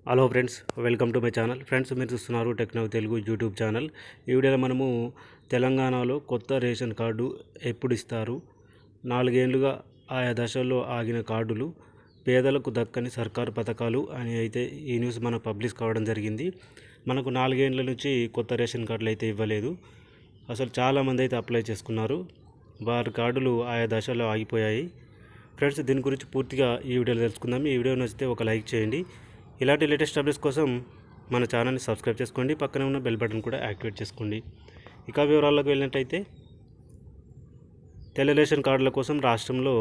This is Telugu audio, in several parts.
Hello friends, welcome to my channel. Friends, మీరు చూస్తున్నారు టెక్నో తెలుగు యూట్యూబ్ ఛానల్. ఈ వీడియోలో మనము తెలంగాణలో కొత్త రేషన్ కార్డు ఎప్పుడు ఇస్తారు, 4 ఏళ్ళుగా ఆయా దశల్లో ఆగిన కార్డులు, పేదలకు దక్కని సర్కారు పథకాలు అని అయితే ఈ న్యూస్ మనకు పబ్లిష్ కావడం జరిగింది. మనకు 4 ఏళ్ళ నుంచి కొత్త రేషన్ కార్డులు అయితే ఇవ్వలేదు. అసలు చాలామంది అయితే అప్లై చేసుకున్నారు, వారి కార్డులు ఆయా దశల్లో ఆగిపోయాయి. ఫ్రెండ్స్, దీని గురించి పూర్తిగా ఈ వీడియోలో తెలుసుకుందాం. ఈ వీడియో నచ్చితే ఒక లైక్ చేయండి. ఇలాంటి లేటెస్ట్ అప్డేట్స్ కోసం మన ఛానల్ని సబ్స్క్రైబ్ చేసుకోండి, పక్కనే ఉన్న బెల్ బటన్ కూడా యాక్టివేట్ చేసుకోండి. ఇక వివరాల్లోకి వెళ్ళినట్టయితే, తెల్ల రేషన్ కార్డుల కోసం రాష్ట్రంలో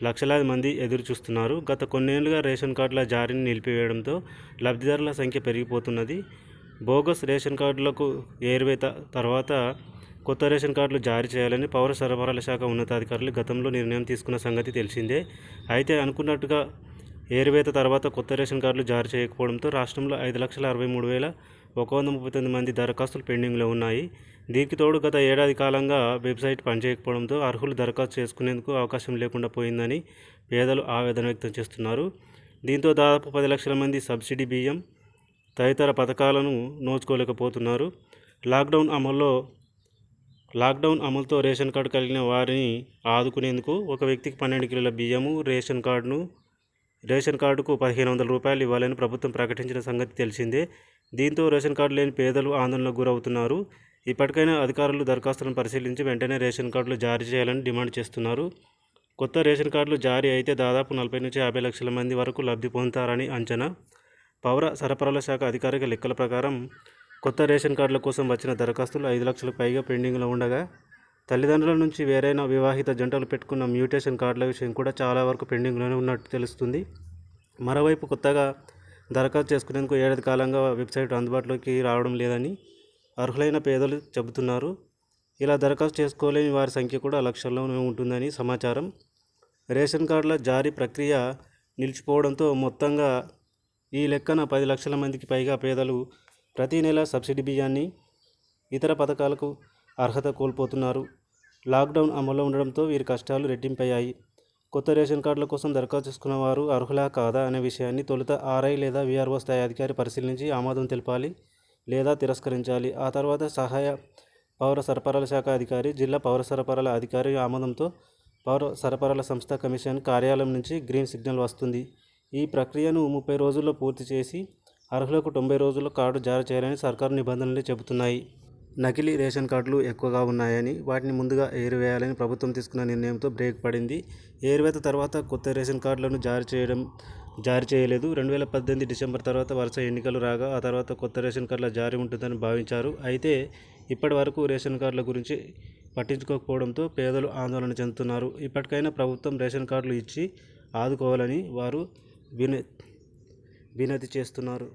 లక్షలాది మంది ఎదురు చూస్తున్నారు. గత కొన్నేళ్లుగా రేషన్ కార్డుల జారీని నిలిపివేయడంతో లబ్ధిదారుల సంఖ్య పెరిగిపోతున్నది. బోగస్ రేషన్ కార్డులకు ఏరివేత తర్వాత కొత్త రేషన్ కార్డులు జారీ చేయాలని పౌర సరఫరాల శాఖ ఉన్నతాధికారులు గతంలో నిర్ణయం తీసుకున్న సంగతి తెలిసిందే. అయితే అనుకున్నట్టుగా ఏరివేత తర్వాత కొత్త రేషన్ కార్డులు జారీ చేయకపోవడంతో రాష్ట్రంలో 5,63,139 మంది దరఖాస్తులు పెండింగ్లో ఉన్నాయి. దీనికి తోడు గత ఏడాది కాలంగా వెబ్సైట్ పనిచేయకపోవడంతో అర్హులు దరఖాస్తు చేసుకునేందుకు అవకాశం లేకుండా పోయిందని పేదలు ఆవేదన వ్యక్తం చేస్తున్నారు. దీంతో దాదాపు 10 లక్షల మంది సబ్సిడీ బియ్యం తదితర పథకాలను నోచుకోలేకపోతున్నారు. లాక్డౌన్ అమలుతో రేషన్ కార్డు కలిగిన వారిని ఆదుకునేందుకు ఒక వ్యక్తికి 12 కిలోల బియ్యము, రేషన్ కార్డుకు 1,500 రూపాయలు ఇవ్వాలని ప్రభుత్వం ప్రకటించిన సంగతి తెలిసిందే. దీంతో రేషన్ కార్డు లేని పేదలు ఆందోళనకు గురవుతున్నారు. ఇప్పటికైనా అధికారులు దరఖాస్తులను పరిశీలించి వెంటనే రేషన్ కార్డులు జారీ చేయాలని డిమాండ్ చేస్తున్నారు. కొత్త రేషన్ కార్డులు జారీ అయితే దాదాపు 40 నుంచి 50 లక్షల మంది వరకు లబ్ధి పొందుతారని అంచనా. పౌర సరఫరాల శాఖ అధికారిక లెక్కల ప్రకారం కొత్త రేషన్ కార్డుల కోసం వచ్చిన దరఖాస్తులు 5 లక్షలకు పైగా పెండింగ్లో ఉండగా, తల్లిదండ్రుల నుంచి వేరైన వివాహిత జంటలు పెట్టుకున్న మ్యూటేషన్ కార్డుల విషయం కూడా చాలా వరకు పెండింగ్లోనే ఉన్నట్టు తెలుస్తుంది. మరోవైపు కొత్తగా దరఖాస్తు చేసుకునేందుకు ఏడాది కాలంగా వెబ్సైట్ అందుబాటులోకి రావడం లేదని అర్హులైన పేదలు చెబుతున్నారు. ఇలా దరఖాస్తు చేసుకోలేని వారి సంఖ్య కూడా లక్షల్లోనే ఉంటుందని సమాచారం. రేషన్ కార్డుల జారీ ప్రక్రియ నిలిచిపోవడంతో మొత్తంగా ఈ లెక్కన 10 లక్షల మందికి పైగా పేదలు ప్రతి నెల సబ్సిడీ బియ్యాన్ని, ఇతర పథకాలకు అర్హత కోల్పోతున్నారు. లాక్డౌన్ అమల్లో ఉండడంతో వీరి కష్టాలు రెట్టింపయ్యాయి. కొత్త రేషన్ కార్డుల కోసం దరఖాస్తు చేసుకున్న వారు అర్హులా కాదా అనే విషయాన్ని తొలుత ఆర్ఐ లేదా వీఆర్ఓ స్థాయి అధికారి పరిశీలించి ఆమోదం తెలపాలి లేదా తిరస్కరించాలి. ఆ తర్వాత సహాయ పౌర సరఫరాల శాఖ అధికారి, జిల్లా పౌర సరఫరాల అధికారి ఆమోదంతో పౌర సరఫరాల సంస్థ కమిషన్ కార్యాలయం నుంచి గ్రీన్ సిగ్నల్ వస్తుంది. ఈ ప్రక్రియను 30 రోజుల్లో పూర్తి చేసి అర్హులకు 90 రోజుల్లో కార్డు జారీ చేయాలని సర్కారు నిబంధనలు చెబుతున్నాయి. నకిలీ రేషన్ కార్డులు ఎక్కువగా ఉన్నాయని, వాటిని ముందుగా ఏరివేయాలని ప్రభుత్వం తీసుకున్న నిర్ణయంతో బ్రేక్ పడింది. ఏరివేత తర్వాత కొత్త రేషన్ కార్డులను జారీ చేయలేదు. 2018 డిసెంబర్ తర్వాత వరుస ఎన్నికలు రాగా ఆ తర్వాత కొత్త రేషన్ కార్డుల జారీ ఉంటుందని భావించారు. అయితే ఇప్పటి వరకు రేషన్ కార్డుల గురించి పట్టించుకోకపోవడంతో పేదలు ఆందోళన చెందుతున్నారు. ఇప్పటికైనా ప్రభుత్వం రేషన్ కార్డులు ఇచ్చి ఆదుకోవాలని వారు వినతి చేస్తున్నారు.